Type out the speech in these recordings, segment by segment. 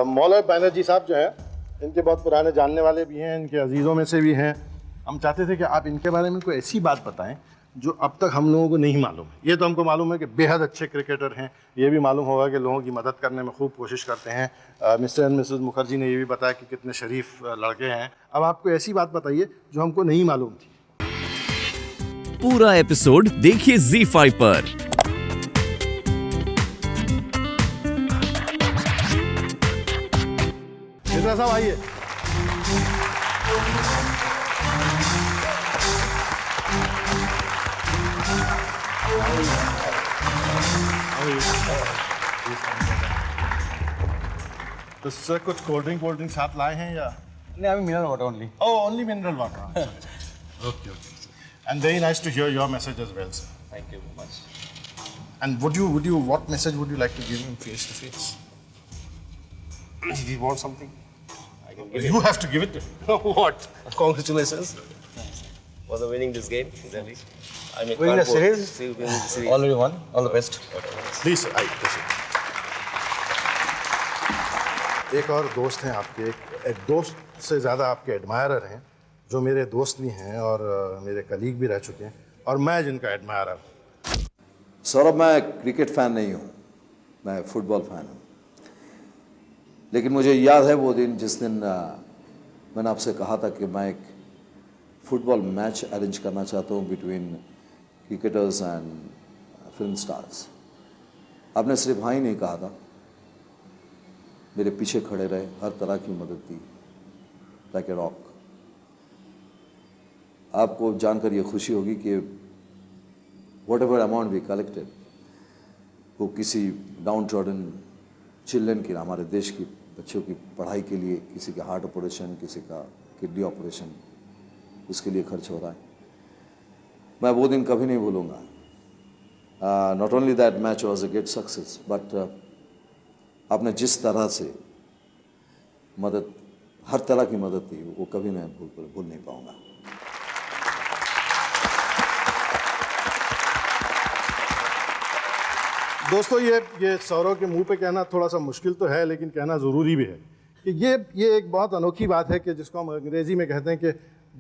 मौला बैनर्जी साहब जो हैं, इनके बहुत पुराने जानने वाले भी हैं, इनके अजीज़ों में से भी हैं। हम चाहते थे कि आप इनके बारे में कोई ऐसी बात बताएं जो अब तक हम लोगों को नहीं मालूम है। ये तो हमको मालूम है कि बेहद अच्छे क्रिकेटर हैं, ये भी मालूम होगा कि लोगों की मदद करने में खूब कोशिश करते हैं। मिस्टर एंड मिसेस मुखर्जी ने ये भी बताया कि कितने शरीफ लड़के हैं। अब आपको ऐसी बात बताइए जो हमको नहीं मालूम थी। पूरा एपिसोड देखिए ZEE5 पर। मिश्रा साहब आइए। तो सर कुछ कोल्ड ड्रिंक साथ लाए हैं या नहीं? अभी mineral water only. Oh, only mineral water. Okay. And very nice to hear your message as well, sir. Thank you very much. And what message would you like to give him face to face? If he wants something, I can give you have to give it to him. What? Congratulations for the winning this game. Exactly. I mean, Winning the series? Winning the series. Already won. All the best. Please, sir. एक और दोस्त हैं आपके, एक दोस्त से ज़्यादा आपके एडमायरर हैं, जो मेरे दोस्त भी हैं और मेरे कलीग भी रह चुके हैं, और मैं जिनका एडमायरर हूँ। सौरभ, मैं क्रिकेट फ़ैन नहीं हूँ, मैं फुटबॉल फ़ैन हूँ। लेकिन मुझे याद है वो दिन जिस दिन मैंने आपसे कहा था कि मैं एक फुटबॉल मैच अरेंज करना चाहता हूँ between cricketers and film stars. आपने सिर्फ हाँ ही नहीं कहा था, मेरे पीछे खड़े रहे, हर तरह की मदद दी, लाइक ए रॉक। आपको जानकर ये खुशी होगी कि whatever amount we collected, वो किसी डाउन ट्रॉडन चिल्ड्रन की, हमारे देश की बच्चों की पढ़ाई के लिए, किसी का हार्ट ऑपरेशन, किसी का किडनी ऑपरेशन, उसके लिए खर्च हो रहा है। मैं वो दिन कभी नहीं भूलूंगा। Not only that match was a great success, but आपने जिस तरह से मदद, हर तरह की मदद दी, वो कभी मैं भूल नहीं पाऊंगा। दोस्तों, ये सौरव के मुंह पे कहना थोड़ा सा मुश्किल तो है, लेकिन कहना ज़रूरी भी है कि ये एक बहुत अनोखी बात है कि जिसको हम अंग्रेज़ी में कहते हैं कि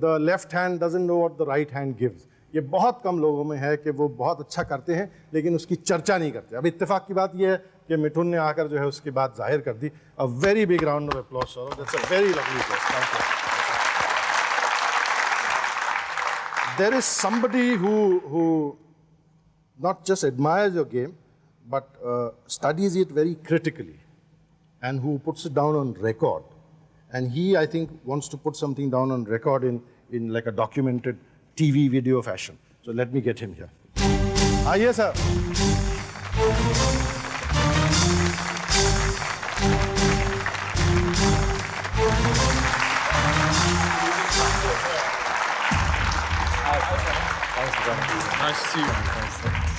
the left hand doesn't know what the right hand gives. ये बहुत कम लोगों में है कि वो बहुत अच्छा करते हैं लेकिन उसकी चर्चा नहीं करते। अब इत्तेफाक की बात ये है कि मिठुन ने आकर जो है उसकी बात जाहिर कर दी। A very big round of applause Sourav, that's a very lovely gesture, thank you. There is somebody who not just admires your game but studies it very critically and who puts it down on record, and he, I think, wants to put something down on record in like a documented TV video fashion. So let me get him here. Yes, sir. Nice to see you.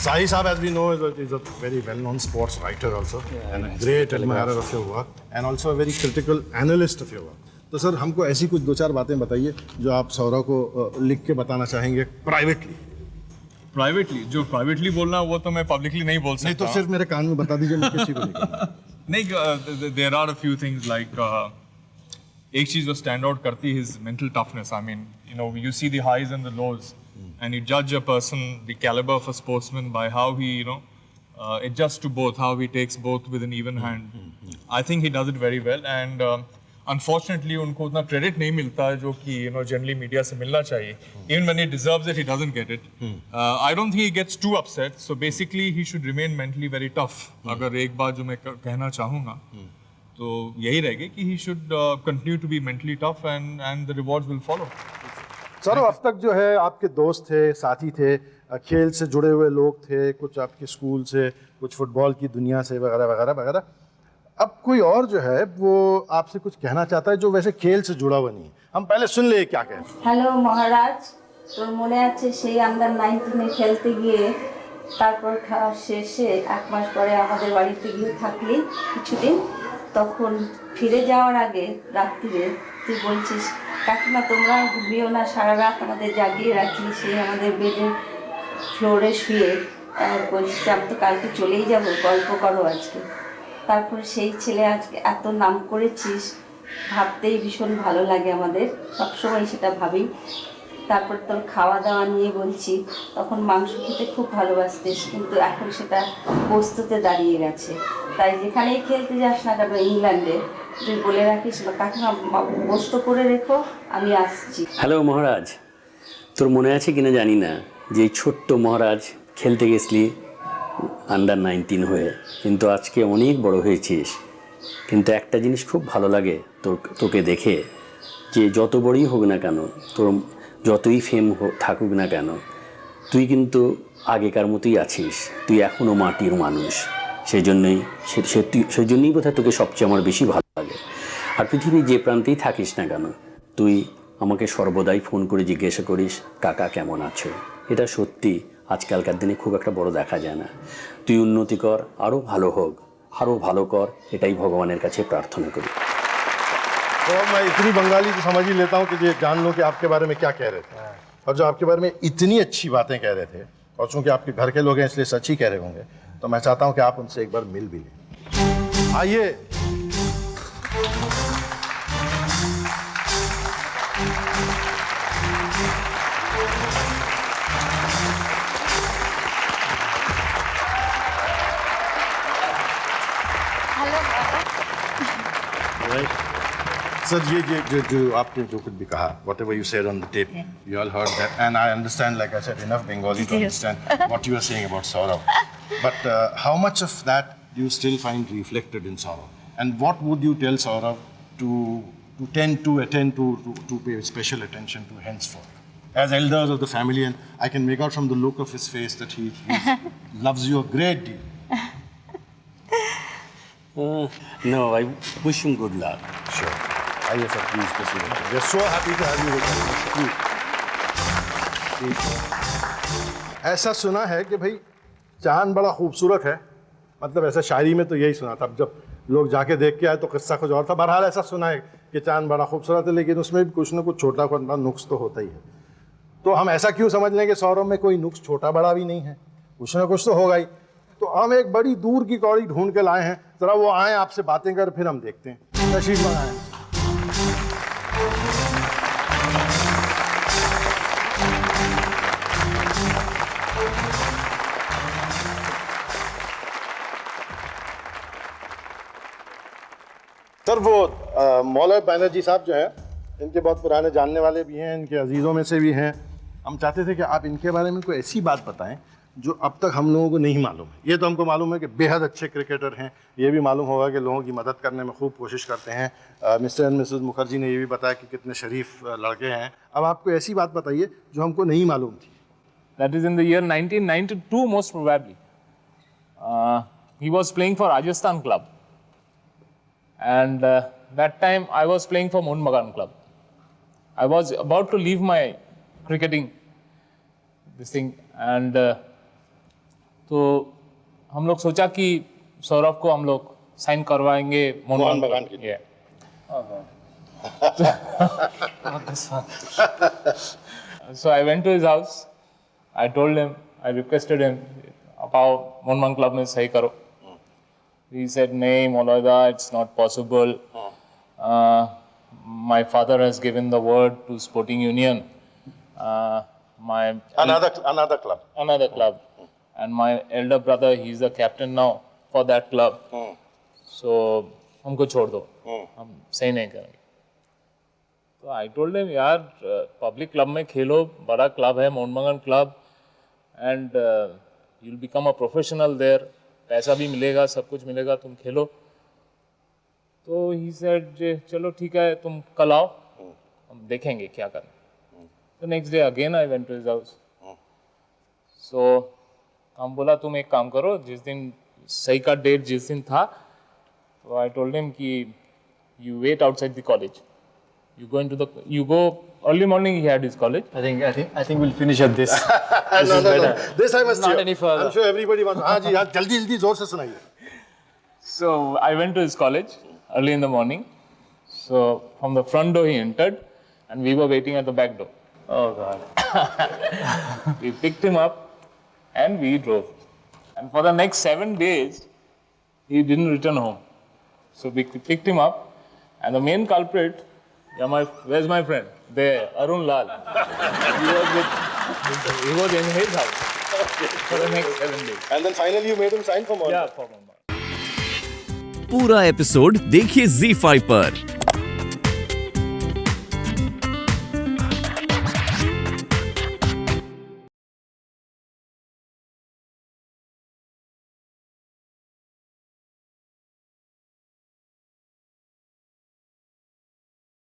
Sahi Saab, as we know, is a very well-known sports writer also, and a great admirer of your work, and also a very critical analyst of your work. तो sir, हमको ऐसी कुछ 2-4 बातें बताइए जो आप सौरव को लिख के बताना चाहेंगे प्राइवेटली। जो प्राइवेटली बोलना वो तो मैं पब्लिकली नहीं बोल सकता। नहीं तो सिर्फ मेरे कान में बता दीजिए, मैं किसी को नहीं, there are a few things like एक चीज़ जो स्टैंड आउट करती है his mental toughness. I mean, you know, you see the highs and the lows and you judge a person, the caliber of a sportsman, by how he, you know, adjusts to both, how he takes both with an even hand. I think he does it very well, and unfortunately उनको उतना credit नहीं मिलता है जो कि, you know, generally media से मिलना चाहिए. Even when he deserves it, he doesn't get it. I don't think he gets too upset. So basically, he should remain mentally very tough. अगर एक बात जो मैं कहना चाहूँगा तो यही रहेगी कि he should continue to be mentally tough, and the rewards will follow. Sir, अब तक जो है आपके दोस्त थे, साथी थे, खेल से जुड़े हुए लोग थे, कुछ आपके स्कूल से, कुछ फुटबॉल की दुनिया से, वगैरह वगैरह वगैरह। अब कोई और जो है वो आपसे कुछ कहना चाहता है जो वैसे खेल से जुड़ा हुआ नहीं। हम पहले सुन ले क्या कहें। हेलो महाराज, তোর মনে আছে সেই আন্ডার 19 খেলতে গিয়ে তারপর খাওয়া শেষে 1 মাস পরে আমাদের বাড়িতে গিয়ে থাকলি কিছুদিন, তখন ফিরে যাওয়ার আগে রাত্রিরে তুই বলছিস কাকিমা তোমরা ঘুমিও না, সারা রাত আমাদের জাগিয়ে রাখলি সেই আমাদের বেডের ফ্লোরে শুয়ে, বলছিস আমি তো কালকে চলেই যাবো, গল্প করো আজকে। তারপরে সেই ছেলে আজকে এত নাম করেছিস, ভাবতেই ভীষণ ভালো লাগে আমাদের, সবসময় সেটা ভাবি। তারপর তোর খাওয়া দাওয়া নিয়ে বলছি, তখন মাংস খেতে খুব ভালোবাসতিস, কিন্তু এখন সেটা বস্তুতে দাঁড়িয়ে গেছে। তাই যেখানেই খেলতে যাস না কেন ইংল্যান্ডে, তুই বলে রাখিস বা কাকিমা বস্ত করে রেখো, আমি আসছি। হ্যালো মহারাজ, তোর মনে আছে কিনা জানি না যে এই ছোট্ট মহারাজ খেলতে গেছলি আন্ডার 19 হয়ে, কিন্তু আজকে অনেক বড় হয়েছিস। কিন্তু একটা জিনিস খুব ভালো লাগে তোকে দেখে, যে যত বড়ই হোক না কেন, তোর যতই ফেম থাকুক না কেন, তুই কিন্তু আগেকার মতোই আছিস। তুই এখনও মাটির মানুষ। সেই জন্যই বোধহয় তোকে সবচেয়ে আমার বেশি ভালো লাগে। আর পৃথিবীর যে প্রান্তেই থাকিস না কেন, তুই আমাকে সর্বদাই ফোন করে জিজ্ঞাসা করিস কাকা কেমন আছো। এটা সত্যি আজকালকার দিনে খুব একটা বড় দেখা যায় না। তুই উন্নতি কর, আরও ভালো হোক, আরও ভালো কর, এটাই ভগবানের কাছে প্রার্থনা করি। तो मैं इतनी बंगाली तो समझ ही लेता हूँ कि ये जान लो कि आपके बारे में क्या कह रहे थे, और जो आपके बारे में इतनी अच्छी बातें कह रहे थे, और चूंकि आपके घर के लोग हैं इसलिए सच ही कह रहे होंगे, तो मैं चाहता हूँ कि आप उनसे एक बार मिल भी लें। आइए। सर ये जो आपने जो कुछ भी कहा, whatever you said on the tape, you all heard that, and I understand, like I said, enough Bengali to understand what you are saying about Saurav. But how much of that do you still find reflected in Saurav? And what would you tell Saurav to attend to pay special attention to henceforth? As elders of the family, and I can make out from the look of his face that he loves you a great deal. No, I wish him good luck. Sure. आइए sir, please तस्वीर। We are so happy to have you with us. ऐसा सुना है कि भाई चांद बड़ा खूबसूरत है, मतलब ऐसा शायरी में तो यही सुना था। अब जब लोग जाके देख के आए तो किस्सा कुछ और था। बहरहाल ऐसा सुना है कि चांद बड़ा खूबसूरत है, लेकिन उसमें भी कुछ ना कुछ छोटा बड़ा नुक्स तो होता ही है। तो हम ऐसा क्यों समझ लें कि सौरभ में कोई नुक्स छोटा बड़ा भी नहीं है, कुछ ना कुछ तो होगा ही। तो हम एक बड़ी दूर की कौड़ी ढूंढ के लाए हैं, जरा वो आए, आपसे बातें कर, फिर हम देखते हैं। तशरीफ बनाएं। सर वो मौलवी बैनर्जी साहब जो हैं, इनके बहुत पुराने जानने वाले भी हैं, इनके अजीज़ों में से भी हैं। हम चाहते थे कि आप इनके बारे में कोई ऐसी बात बताएं जो अब तक हम लोगों को नहीं मालूम है। ये तो हमको मालूम है कि बेहद अच्छे क्रिकेटर हैं, ये भी मालूम होगा कि लोगों की मदद करने में खूब कोशिश करते हैं। मिस्टर एंड मिसेस मुखर्जी ने ये भी बताया कि कितने शरीफ लड़के हैं। अब आपको ऐसी बात बताइए जो हमको नहीं मालूम थी। That is in the year 1992 most probably. He was playing for Rajasthan club. And that time I was playing for Mohun Bagan club. I was about to leave my cricketing this thing, and तो हम लोग सोचा कि सौरभ को हम लोग sign करवाएंगे मोहन बगान के लिए। So I went to his house. I told him, I requested him, "Apao Mohun Bagan club में सही करो." He said, "नहीं मौलादा, it's not possible. My father has given the word to Sporting Union. Another club. Another club. And my elder brother, he's the captain now for that club. So हमको छोड़ दो, हम सही नहीं करेंगे." तो I told him, यार public club में खेलो, बड़ा क्लब है मोहन बगान club, and you'll become a professional there. पैसा भी मिलेगा, सब कुछ मिलेगा, तुम खेलो। तो he said, चलो ठीक है, तुम कल आओ, हम देखेंगे क्या करना। तो next day again I went to his house. So हम बोला तुम एक काम करो, जिस दिन सही का डेट जिस दिन था, तो आई टोल्ड हिम कि you wait outside the college, you go early morning. He had his college. I think we'll finish at this. No. This I must Not hear. any further. I'm sure everybody wants. हाँ जी, हाँ जल्दी जोर से सुनाइए। So I went to his college early in the morning. So from the front door he entered, and we were waiting at the back door. Oh God. We picked him up and we drove. And for the next 7 days, he didn't return home. So we picked him up, and the main culprit, where's my friend? There, Arun Lal. He was in his house for the next 7 days. And then finally you made him sign for Mohan. Yeah, for Mumbai. पूरा episode देखिए ZEE5 पर।